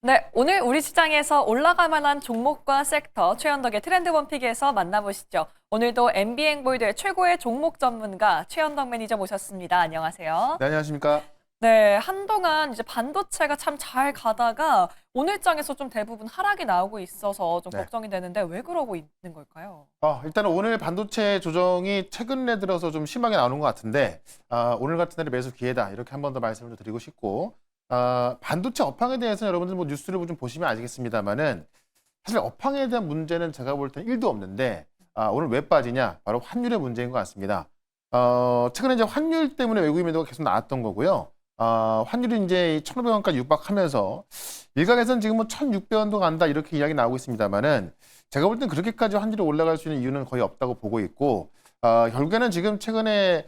네, 오늘 우리 시장에서 올라갈 만한 종목과 섹터, 최현덕의 트렌드 원픽에서 만나보시죠. 오늘도 MB행보이드의 최고의 종목 전문가 최현덕 매니저 모셨습니다. 안녕하세요. 네, 안녕하십니까? 네, 한동안 이제 반도체가 참 잘 가다가 오늘 장에서 좀 대부분 하락이 나오고 있어서 좀 네. 걱정이 되는데 왜 그러고 있는 걸까요? 일단은 오늘 반도체 조정이 최근에 들어서 좀 심하게 나오는 것 같은데, 오늘 같은 날이 매수 기회다. 이렇게 한 번 더 말씀을 좀 드리고 싶고, 반도체 업황에 대해서는 여러분들 뭐 뉴스를 좀 보시면 아시겠습니다만은, 사실 업황에 대한 문제는 제가 볼 때는 1도 없는데, 오늘 왜 빠지냐? 바로 환율의 문제인 것 같습니다. 최근에 이제 환율 때문에 외국인 매도가 계속 나왔던 거고요. 환율이 이제 1,500원까지 육박하면서 일각에서는 지금 뭐 1,600원도 간다 이렇게 이야기 나오고 있습니다만은 제가 볼 땐 그렇게까지 환율이 올라갈 수 있는 이유는 거의 없다고 보고 있고 결국에는 지금 최근에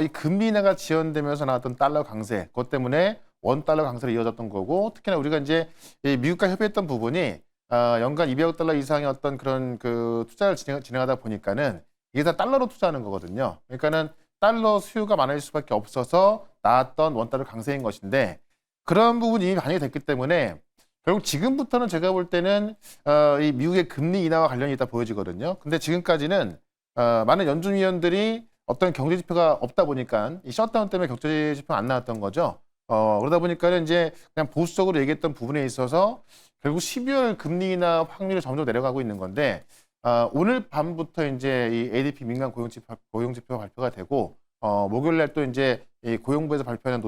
이 금리 인하가 지연되면서 나왔던 달러 강세 그것 때문에 원 달러 강세로 이어졌던 거고 특히나 우리가 이제 이 미국과 협의했던 부분이 연간 200억 달러 이상의 어떤 그런 그 투자를 진행하다 보니까는 이게 다 달러로 투자하는 거거든요. 그러니까는 달러 수요가 많을 수밖에 없어서 나왔던 원달러 강세인 것인데 그런 부분이 이미 반영이 됐기 때문에 결국 지금부터는 제가 볼 때는 이 미국의 금리 인하와 관련이 있다 보여지거든요. 근데 지금까지는 많은 연준위원들이 어떤 경제 지표가 없다 보니까 이 셧다운 때문에 경제 지표가 안 나왔던 거죠. 그러다 보니까는 이제 그냥 보수적으로 얘기했던 부분에 있어서 결국 12월 금리 인하 확률이 점점 내려가고 있는 건데 오늘 밤부터 이제 이 ADP 민간 고용지표가 발표가 되고 목요일 날 또 이제 이 고용부에서 발표하는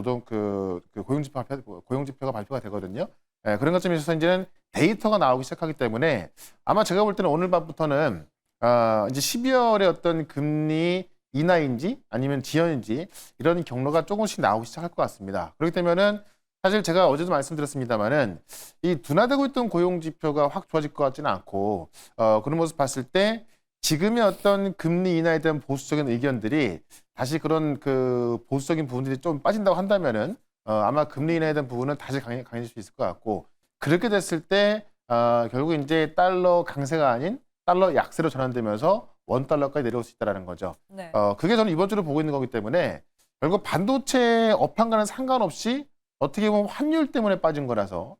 고용지표가 발표가 되거든요. 그런 것점에 있어서 이제는 데이터가 나오기 시작하기 때문에 아마 제가 볼 때는 오늘 밤부터는 이제 12월에 어떤 금리 인하인지 아니면 지연인지 이런 경로가 조금씩 나오기 시작할 것 같습니다. 그렇기 때문에는 사실 제가 어제도 말씀드렸습니다만은 이 둔화되고 있던 고용 지표가 확 좋아질 것 같지는 않고 그런 모습 봤을 때 지금의 어떤 금리 인하에 대한 보수적인 의견들이 다시 그런 그 보수적인 부분들이 좀 빠진다고 한다면은 아마 금리 인하에 대한 부분은 다시 강해질 수 있을 것 같고 그렇게 됐을 때 결국 이제 달러 강세가 아닌 달러 약세로 전환되면서 원 달러까지 내려올 수 있다라는 거죠. 네. 그게 저는 이번 주를 보고 있는 거기 때문에 결국 반도체 업황과는 상관없이 어떻게 보면 환율 때문에 빠진 거라서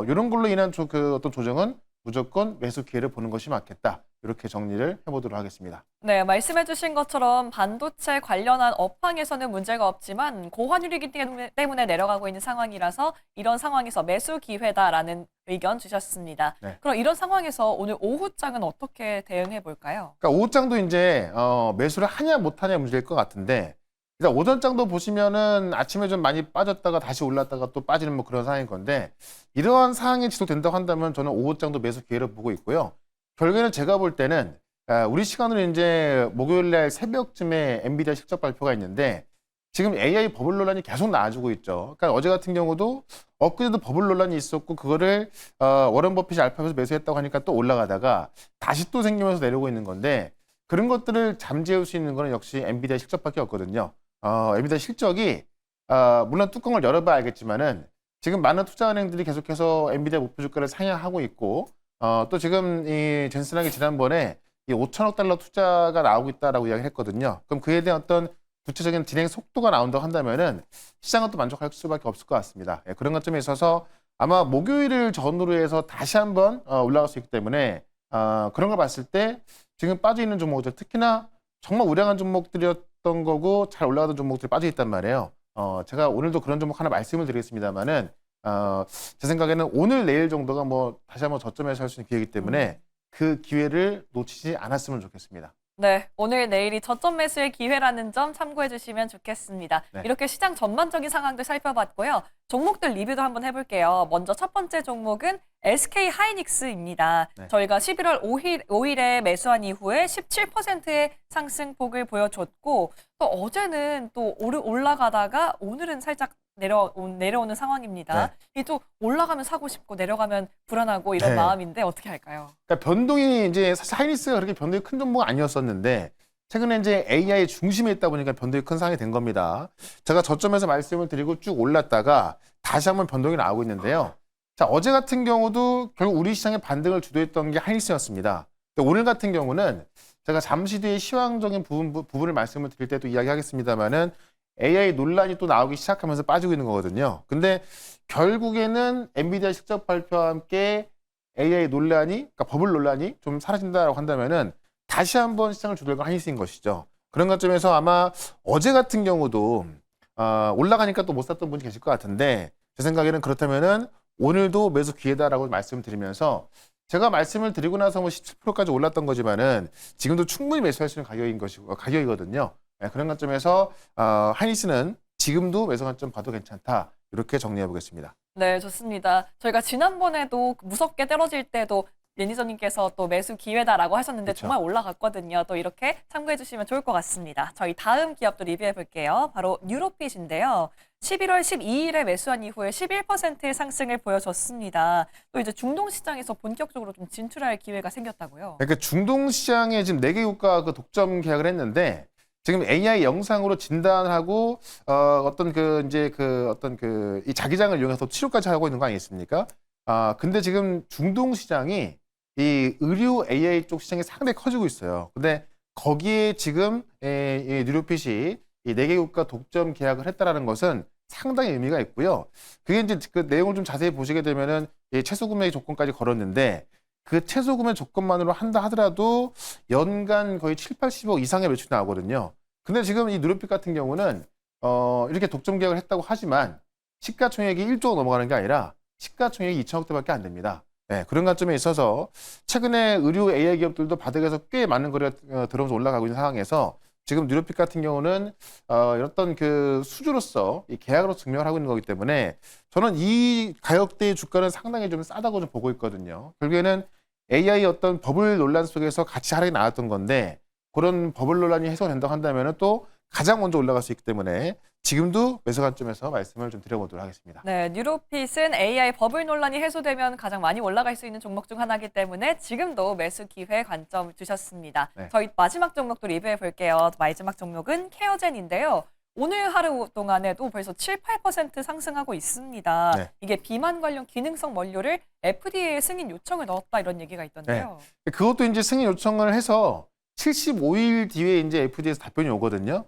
이런 걸로 인한 그 어떤 조정은 무조건 매수 기회를 보는 것이 맞겠다. 이렇게 정리를 해보도록 하겠습니다. 네, 말씀해주신 것처럼 반도체 관련한 업황에서는 문제가 없지만 고환율이기 때문에 내려가고 있는 상황이라서 이런 상황에서 매수 기회다라는 의견 주셨습니다. 네. 그럼 이런 상황에서 오늘 오후장은 어떻게 대응해 볼까요? 그러니까 오후장도 이제 매수를 하냐 못하냐 문제일 것 같은데 일단 오전장도 보시면은 아침에 좀 많이 빠졌다가 다시 올랐다가 또 빠지는 뭐 그런 상황인 건데 이러한 상황이 지속된다고 한다면 저는 오후장도 매수 기회를 보고 있고요. 결국에는 제가 볼 때는 우리 시간으로 이제 목요일 날 새벽쯤에 엔비디아 실적 발표가 있는데 지금 AI 버블 논란이 계속 나와주고 있죠. 그러니까 어제 같은 경우도 엊그제도 버블 논란이 있었고 그거를 워런 버핏이 알파벳에서 매수했다고 하니까 또 올라가다가 다시 또 생기면서 내려오고 있는 건데 그런 것들을 잠재울 수 있는 거는 역시 엔비디아 실적밖에 없거든요. 엔비디아 실적이 물론 뚜껑을 열어봐야 알겠지만은 지금 많은 투자은행들이 계속해서 엔비디아 목표 주가를 상향하고 있고 또 지금 이 젠슨하게 지난번에 이 5천억 달러 투자가 나오고 있다라고 이야기를 했거든요. 그럼 그에 대한 어떤 구체적인 진행 속도가 나온다고 한다면은 시장은 또 만족할 수밖에 없을 것 같습니다. 그런 관점에 있어서 아마 목요일을 전후로 해서 다시 한번 올라갈 수 있기 때문에 그런 걸 봤을 때 지금 빠져 있는 종목들 특히나 정말 우량한 종목들이었던 거고 잘 올라가던 종목들이 빠져 있단 말이에요. 제가 오늘도 그런 종목 하나 말씀을 드리겠습니다만은 제 생각에는 오늘 내일 정도가 뭐 다시 한번 저점에서 할 수 있는 기회이기 때문에 그 기회를 놓치지 않았으면 좋겠습니다. 네, 오늘 내일이 저점 매수의 기회라는 점 참고해 주시면 좋겠습니다. 네. 이렇게 시장 전반적인 상황도 살펴봤고요. 종목들 리뷰도 한번 해볼게요. 먼저 첫 번째 종목은 SK 하이닉스입니다. 네. 저희가 11월 5일에 매수한 이후에 17%의 상승폭을 보여줬고 또 어제는 또 올라가다가 오늘은 살짝 내려오는 상황입니다. 이 또 올라가면 사고 싶고 내려가면 불안하고 이런 네. 마음인데 어떻게 할까요? 그러니까 변동이 이제 사실 하이닉스가 그렇게 변동이 큰 종목은 아니었었는데 최근에 이제 AI 중심에 있다 보니까 변동이 큰 상황이 된 겁니다. 제가 저점에서 말씀을 드리고 쭉 올랐다가 다시 한번 변동이 나오고 있는데요. 자, 어제 같은 경우도 결국 우리 시장의 반등을 주도했던 게 하이닉스였습니다. 오늘 같은 경우는 제가 잠시 뒤에 시황적인 부분을 말씀을 드릴 때도 이야기하겠습니다만은 AI 논란이 또 나오기 시작하면서 빠지고 있는 거거든요. 근데 결국에는 엔비디아 실적 발표와 함께 AI 논란이, 그러니까 버블 논란이 좀 사라진다라고 한다면은 다시 한번 시장을 주도할 한이스인 것이죠. 그런 관점에서 아마 어제 같은 경우도 올라가니까 또 못 샀던 분이 계실 것 같은데 제 생각에는 그렇다면은 오늘도 매수 기회다라고 말씀을 드리면서 제가 말씀을 드리고 나서 뭐 17%까지 올랐던 거지만은 지금도 충분히 매수할 수 있는 가격이거든요. 네, 그런 관점에서 하이닉스는 지금도 매수 관점 봐도 괜찮다. 이렇게 정리해 보겠습니다. 네, 좋습니다. 저희가 지난번에도 무섭게 떨어질 때도 매니저님께서 또 매수 기회다라고 하셨는데 그쵸. 정말 올라갔거든요. 또 이렇게 참고해 주시면 좋을 것 같습니다. 저희 다음 기업도 리뷰해 볼게요. 바로 뉴로핏인데요. 11월 12일에 매수한 이후에 11%의 상승을 보여줬습니다. 또 이제 중동 시장에서 본격적으로 좀 진출할 기회가 생겼다고요. 그러니까 중동 시장에 지금 4개 국가 그 독점 계약을 했는데 지금 AI 영상으로 진단하고 어떤 그 이제 그 어떤 그 이 자기장을 이용해서 치료까지 하고 있는 거 아니겠습니까? 근데 지금 중동 시장이 이 의료 AI 쪽 시장이 상당히 커지고 있어요. 근데 거기에 지금 이 뉴로핏이 이 4개 국가 독점 계약을 했다라는 것은 상당히 의미가 있고요. 그게 이제 그 내용을 좀 자세히 보시게 되면은 이 최소 구매 조건까지 걸었는데 그 최소 구매 조건만으로 한다 하더라도 연간 거의 7, 80억 이상의 매출이 나오거든요. 근데 지금 이 누르핏 같은 경우는 이렇게 독점 계약을 했다고 하지만 시가총액이 1조가 넘어가는 게 아니라 시가총액이 2천억대밖에 안 됩니다. 네, 그런 관점에 있어서 최근에 의료 AI 기업들도 바닥에서 꽤 많은 거래가 들어오면서 올라가고 있는 상황에서 지금 뉴로핏 같은 경우는 어떤 그 수주로서 이 계약으로 증명을 하고 있는 거기 때문에 저는 이 가격대의 주가는 상당히 좀 싸다고 좀 보고 있거든요. 결국에는 AI 어떤 버블 논란 속에서 같이 하락이 나왔던 건데 그런 버블 논란이 해소된다고 한다면 또 가장 먼저 올라갈 수 있기 때문에 지금도 매수 관점에서 말씀을 좀 드려보도록 하겠습니다. 네, 뉴로핏은 AI 버블 논란이 해소되면 가장 많이 올라갈 수 있는 종목 중 하나이기 때문에 지금도 매수 기회 관점 주셨습니다. 네. 저희 마지막 종목도 리뷰해 볼게요. 마지막 종목은 케어젠인데요. 오늘 하루 동안에도 벌써 7, 8% 상승하고 있습니다. 네. 이게 비만 관련 기능성 원료를 FDA에 승인 요청을 넣었다 이런 얘기가 있던데요. 그것도 이제 승인 요청을 해서 75일 뒤에 이제 FDA에서 답변이 오거든요.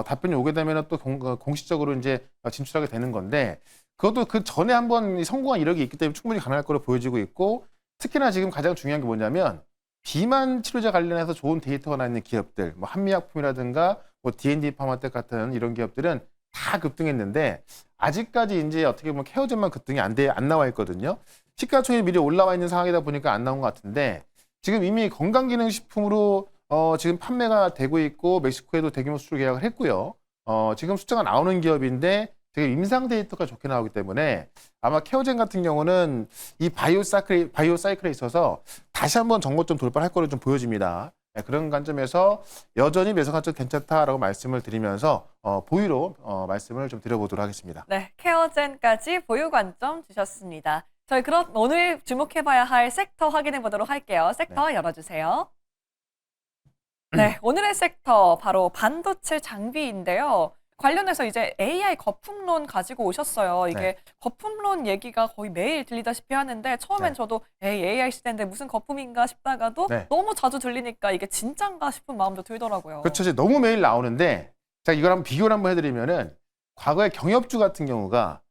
답변이 오게 되면 또 공식적으로 이제 진출하게 되는 건데 그것도 그 전에 한번 성공한 이력이 있기 때문에 충분히 가능할 거로 보여지고 있고 특히나 지금 가장 중요한 게 뭐냐면 비만 치료제 관련해서 좋은 데이터가 나 있는 기업들, 뭐 한미약품이라든가 뭐 D&D 파마텍 같은 이런 기업들은 다 급등했는데 아직까지 이제 어떻게 보면 케어젠만 급등이 안 나와 있거든요. 시가총액이 미리 올라와 있는 상황이다 보니까 안 나온 것 같은데 지금 이미 건강기능식품으로 지금 판매가 되고 있고 멕시코에도 대규모 수출 계약을 했고요. 지금 숫자가 나오는 기업인데 되게 임상 데이터가 좋게 나오기 때문에 아마 케어젠 같은 경우는 이 바이오 사이클에 있어서 다시 한번 정고점 돌파할 거로 좀 보여집니다. 네, 그런 관점에서 여전히 매수 관점 괜찮다라고 말씀을 드리면서 보유로 말씀을 좀 드려보도록 하겠습니다. 네, 케어젠까지 보유 관점 주셨습니다. 저희 그럼 오늘 주목해봐야 할 섹터 확인해 보도록 할게요. 섹터 열어주세요. 네, 오늘의 섹터 바로 반도체 장비인데요. 관련해서 이제 AI 거품론 가지고 오셨어요. 이게 네. 거품론 얘기가 거의 매일 들리다시피 하는데 처음엔 네. 저도 AI 시대인데 무슨 거품인가 싶다가도 네. 너무 자주 들리니까 이게 진짠가 싶은 마음도 들더라고요. 그렇죠. 이제 너무 매일 나오는데 자 이걸 한번 비교를 한번 해드리면은 과거에 경협주 같은 경우가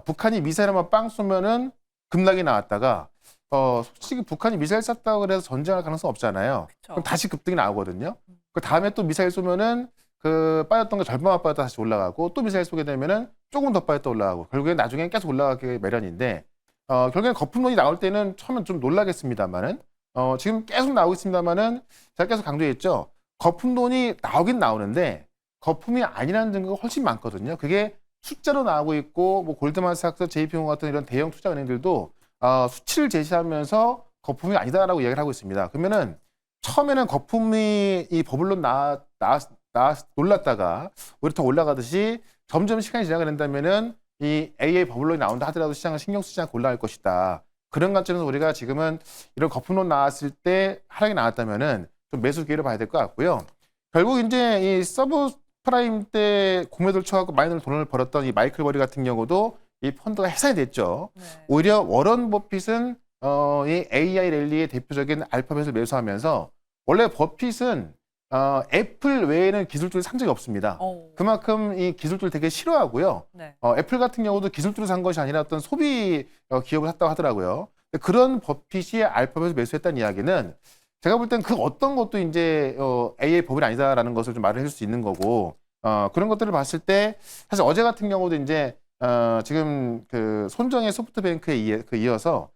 북한이 미사일 한번 빵 쏘면은 급락이 나왔다가 솔직히 북한이 미사일 쐈다고 그래서 전쟁할 가능성 없잖아요. 그쵸. 그럼 다시 급등이 나오거든요. 그 다음에 또 미사일 쏘면은 그 빠졌던 거 절반만 빠졌다 다시 올라가고 또 미사일 쏘게 되면은 조금 더 빠졌다 올라가고 결국엔 나중엔 계속 올라가게 마련인데 결국엔 거품론이 나올 때는 처음엔 좀 놀라겠습니다만은 지금 계속 나오고 있습니다만은 제가 계속 강조했죠. 거품론이 나오긴 나오는데 거품이 아니라는 증거가 훨씬 많거든요. 그게 숫자로 나오고 있고 뭐 골드만삭스, JP모건 같은 이런 대형 투자 은행들도 수치를 제시하면서 거품이 아니다라고 이야기를 하고 있습니다. 그러면은 처음에는 거품이 이 버블로 놀랐다가 오히려 더 올라가듯이 점점 시간이 지나게 된다면은 이 AA 버블론이 나온다 하더라도 시장은 신경 쓰지 않고 올라갈 것이다. 그런 관점에서 우리가 지금은 이런 거품론 나왔을 때 하락이 나왔다면은 좀 매수 기회를 봐야 될 것 같고요. 결국 이제 이 서브프라임 때 공매도를 쳐갖고 많이 돈을 벌었던 이 마이클 버리 같은 경우도 이 펀드가 해산이 됐죠. 네. 오히려 워런 버핏은 이 AI 랠리의 대표적인 알파벳을 매수하면서 원래 버핏은 애플 외에는 기술주를 산 적이 없습니다. 그만큼 이 기술주를 되게 싫어하고요. 네. 애플 같은 경우도 기술주를 산 것이 아니라 어떤 소비 기업을 샀다고 하더라고요. 그런 버핏이 알파벳을 매수했다는 이야기는 제가 볼 땐 그 어떤 것도 이제 AI 법이 아니다라는 것을 좀 말을 해줄 수 있는 거고 그런 것들을 봤을 때 사실 어제 같은 경우도 이제 지금 그 손정의 소프트뱅크에 이어서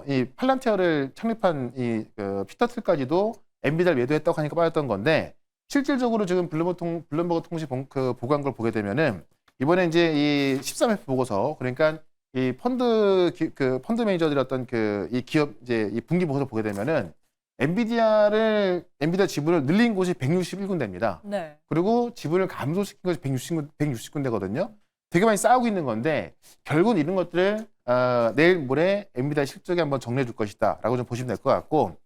이 팔란티어를 창립한 이 피터 틸까지도 엔비디아를 매도했다고 하니까 빠졌던 건데 실질적으로 지금 블룸버그 통신 보고한 걸 보게 되면은 이번에 이제 이 13F 보고서 그러니까 이 펀드 매니저들이 어떤 이 기업 이제 이 분기 보고서 보게 되면은 엔비디아 지분을 늘린 곳이 161군데입니다. 네. 그리고 지분을 감소시킨 것이 160군데거든요. 되게 많이 싸우고 있는 건데 결국은 이런 것들을 내일 모레 엔비디아 실적에 한번 정리해 줄 것이다라고 좀 보시면 될 것 같고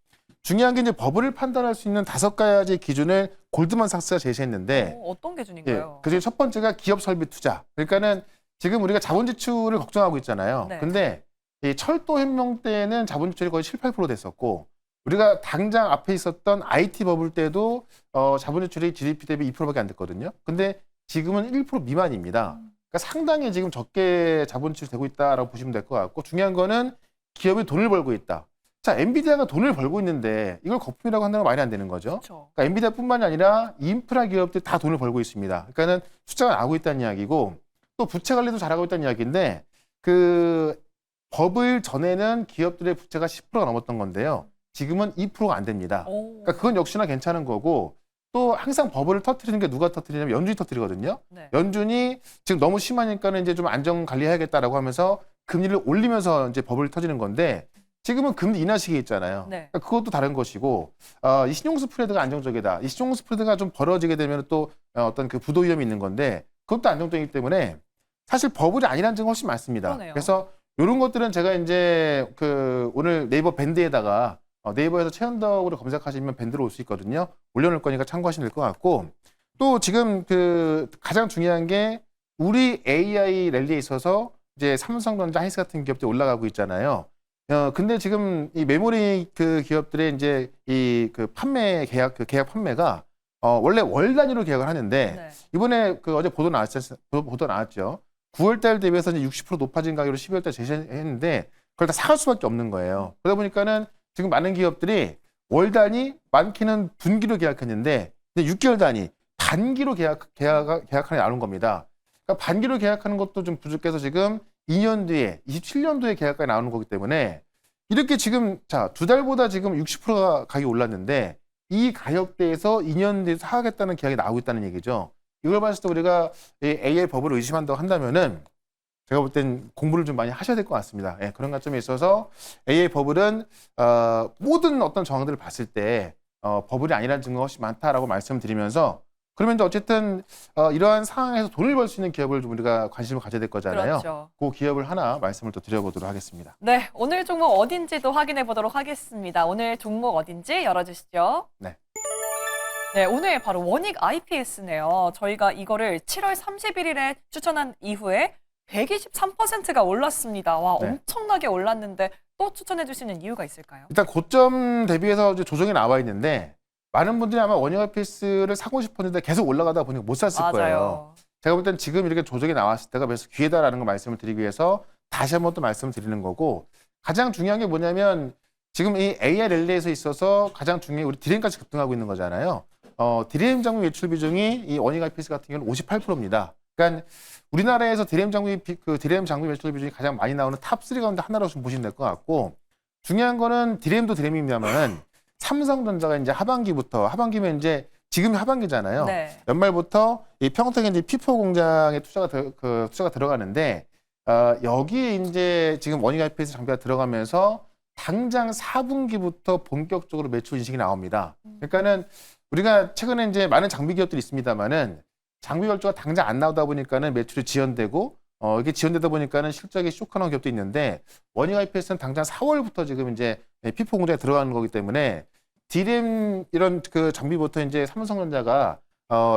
중요한 게 이제 버블을 판단할 수 있는 5가지 기준을 골드만삭스가 제시했는데 어떤 기준인가요? 그중에 첫 번째가 기업 설비 투자. 그러니까는 지금 우리가 자본 지출을 걱정하고 있잖아요. 네. 근데 이 철도 혁명 때는 자본 지출이 거의 7, 8% 됐었고 우리가 당장 앞에 있었던 IT 버블 때도 자본 지출이 GDP 대비 2%밖에 안 됐거든요. 근데 지금은 1% 미만입니다. 그러니까 상당히 지금 적게 자본 지출이 되고 있다라고 보시면 될 것 같고 중요한 거는 기업이 돈을 벌고 있다. 자, 엔비디아가 돈을 벌고 있는데 이걸 거품이라고 한다는 건 말이 안 되는 거죠. 그렇죠. 그러니까 엔비디아뿐만이 아니라 인프라 기업들이 다 돈을 벌고 있습니다. 그러니까는 숫자가 나오고 있다는 이야기고 또 부채 관리도 잘하고 있다는 이야기인데 그 버블 전에는 기업들의 부채가 10%가 넘었던 건데요. 지금은 2%가 안 됩니다. 그러니까 그건 역시나 괜찮은 거고 또 항상 버블을 터뜨리는 게 누가 터뜨리냐면 연준이 터뜨리거든요. 네. 연준이 지금 너무 심하니까는 이제 좀 안정 관리해야겠다라고 하면서 금리를 올리면서 이제 버블이 터지는 건데 지금은 금리 인하 시기에 있잖아요. 네. 그러니까 그것도 다른 것이고 이 신용 스프레드가 안정적이다. 이 신용 스프레드가 좀 벌어지게 되면 또 어떤 그 부도 위험이 있는 건데 그것도 안정적이기 때문에 사실 버블이 아니라는 증거 훨씬 많습니다. 그러네요. 그래서 이런 것들은 제가 이제 오늘 네이버 밴드에다가 네이버에서 최현덕으로 검색하시면 밴드로 올 수 있거든요. 올려놓을 거니까 참고하시면 될 것 같고 또 지금 가장 중요한 게 우리 AI 랠리에 있어서 이제 삼성전자, 하이닉스 같은 기업들이 올라가고 있잖아요. 근데 지금 이 메모리 기업들의 이제 판매 계약 판매가 원래 월 단위로 계약을 하는데 네. 이번에 어제 보도 나왔죠. 9월 달 대비해서 이제 60% 높아진 가격으로 12월 달 제시했는데 그걸 다 사갈 수밖에 없는 거예요. 그러다 보니까는 지금 많은 기업들이 월 단위 많게는 분기로 계약했는데 6개월 단위 반기로 계약하는 나눈 겁니다. 그러니까 반기로 계약하는 것도 좀 부족해서 지금 2년 뒤에 27년도에 계약까지 나오는 거기 때문에 이렇게 지금 자 2달보다 지금 60%가 가격이 올랐는데 이 가격대에서 2년 뒤에 사가겠다는 계약이 나오고 있다는 얘기죠. 이걸 봤을 때 우리가 AI 버블을 의심한다고 한다면은 제가 볼 땐 공부를 좀 많이 하셔야 될 것 같습니다. 예, 그런 관점에 있어서 AI 버블은 모든 어떤 정황들을 봤을 때 버블이 아니라는 증거가 훨씬 많다라고 말씀드리면서 그러면 이제 어쨌든 이러한 상황에서 돈을 벌 수 있는 기업을 좀 우리가 관심을 가져야 될 거잖아요. 그렇죠. 그 기업을 하나 말씀을 또 드려보도록 하겠습니다. 네, 오늘 종목 어딘지도 확인해 보도록 하겠습니다. 오늘 종목 어딘지 열어주시죠. 네. 네, 오늘 바로 원익 IPS네요. 저희가 이거를 7월 31일에 추천한 이후에 123%가 올랐습니다. 와, 네. 엄청나게 올랐는데 또 추천해 주시는 이유가 있을까요? 일단 고점 대비해서 이제 조정이 나와 있는데 많은 분들이 아마 원익 IPS를 사고 싶었는데 계속 올라가다 보니까 못 샀을 거예요. 맞아요. 제가 볼 땐 지금 이렇게 조정이 나왔을 때가 그래서 기회다라는 걸 말씀을 드리기 위해서 다시 한번 또 말씀을 드리는 거고 가장 중요한 게 뭐냐면 지금 이 AI 랠리에서 있어서 가장 중요한 게 우리 디램까지 급등하고 있는 거잖아요. 디램 장비 매출 비중이 이 원익 IPS 같은 경우는 58%입니다. 그러니까 우리나라에서 디램 장비 매출 비중이 가장 많이 나오는 탑3 가운데 하나로 좀 보시면 될 것 같고 중요한 거는 디램도 디램입니다만 삼성전자가 이제 하반기면 이제 지금이 하반기잖아요. 네. 연말부터 이 평택에 이제 P4 공장에 투자가 들어가는데 여기에 이제 지금 원익 IPS 장비가 들어가면서 당장 4분기부터 본격적으로 매출 인식이 나옵니다. 그러니까는 우리가 최근에 이제 많은 장비 기업들이 있습니다만은 장비 결주가 당장 안 나오다 보니까는 매출이 지연되고 이게 지연되다 보니까는 실적이 쇼크나는 기업도 있는데 원익 IPS는 당장 4월부터 지금 이제 P4 공장에 들어가는 거기 때문에 디램 이런 장비부터 이제 삼성전자가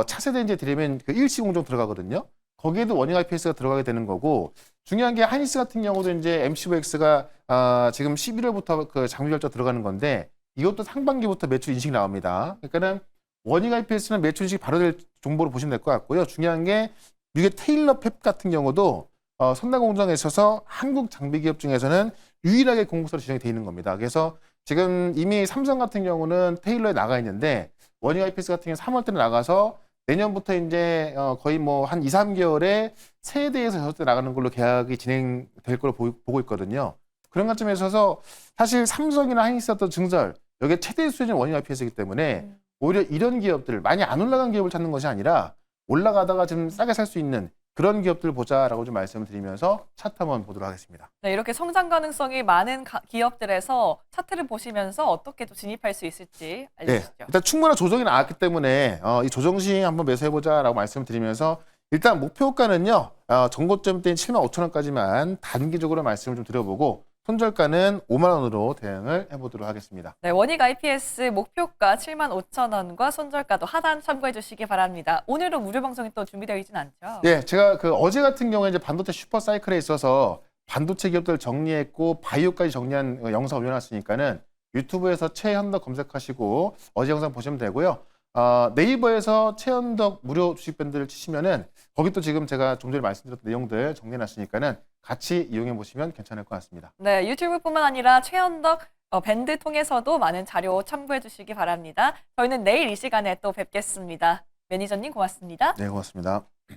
차세대 이제 디램은 일시 공정 들어가거든요. 거기에도 원익 IPS가 들어가게 되는 거고 중요한 게 하이닉스 같은 경우도 이제 MCVX가 지금 11월부터 장비 결제 들어가는 건데 이것도 상반기부터 매출 인식이 나옵니다. 그러니까는 원익 IPS는 매출 인식이 바로 될 정보로 보시면 될 것 같고요. 중요한 게 미국의 테일러 팹 같은 경우도 선단 공정에 있어서 한국 장비 기업 중에서는 유일하게 공급사로 지정이 돼 있는 겁니다. 그래서 지금 이미 삼성 같은 경우는 테일러에 나가 있는데 원익 IPS 같은 경우는 3월 달에 나가서 내년부터 이제 거의 뭐 한 2, 3개월에 3대에서 6대 나가는 걸로 계약이 진행될 걸로 보고 있거든요. 그런 관점에 있어서 사실 삼성이나 하이닉스 어떤 증설, 여기에 최대 수준인 원익 IPS이기 때문에 오히려 이런 기업들, 많이 안 올라간 기업을 찾는 것이 아니라 올라가다가 좀 싸게 살 수 있는 그런 기업들 보자라고 좀 말씀을 드리면서 차트 한번 보도록 하겠습니다. 네, 이렇게 성장 가능성이 많은 기업들에서 차트를 보시면서 어떻게 또 진입할 수 있을지 알려주시죠. 네, 일단 충분한 조정이 나왔기 때문에 이 조정 시에 한번 매수해보자라고 말씀을 드리면서 일단 목표가는요. 전고점대인 75,000원까지만 단기적으로 말씀을 좀 드려보고 손절가는 5만 원으로 대응을 해보도록 하겠습니다. 네, 원익 IPS 목표가 75,000원과 손절가도 하단 참고해 주시기 바랍니다. 오늘은 무료 방송이 또 준비되어 있진 않죠? 예, 제가 그 어제 같은 경우에 이제 반도체 슈퍼 사이클에 있어서 반도체 기업들 정리했고 바이오까지 정리한 영상 올려놨으니까는 유튜브에서 최현덕 검색하시고 어제 영상 보시면 되고요. 네이버에서 최현덕 무료 주식 밴드를 치시면은 거기 또 지금 제가 좀 전에 말씀드렸던 내용들 정리해놨으니까는 같이 이용해 보시면 괜찮을 것 같습니다. 네, 유튜브뿐만 아니라 최현덕 밴드 통해서도 많은 자료 참고해 주시기 바랍니다. 저희는 내일 이 시간에 또 뵙겠습니다. 매니저님 고맙습니다. 네, 고맙습니다.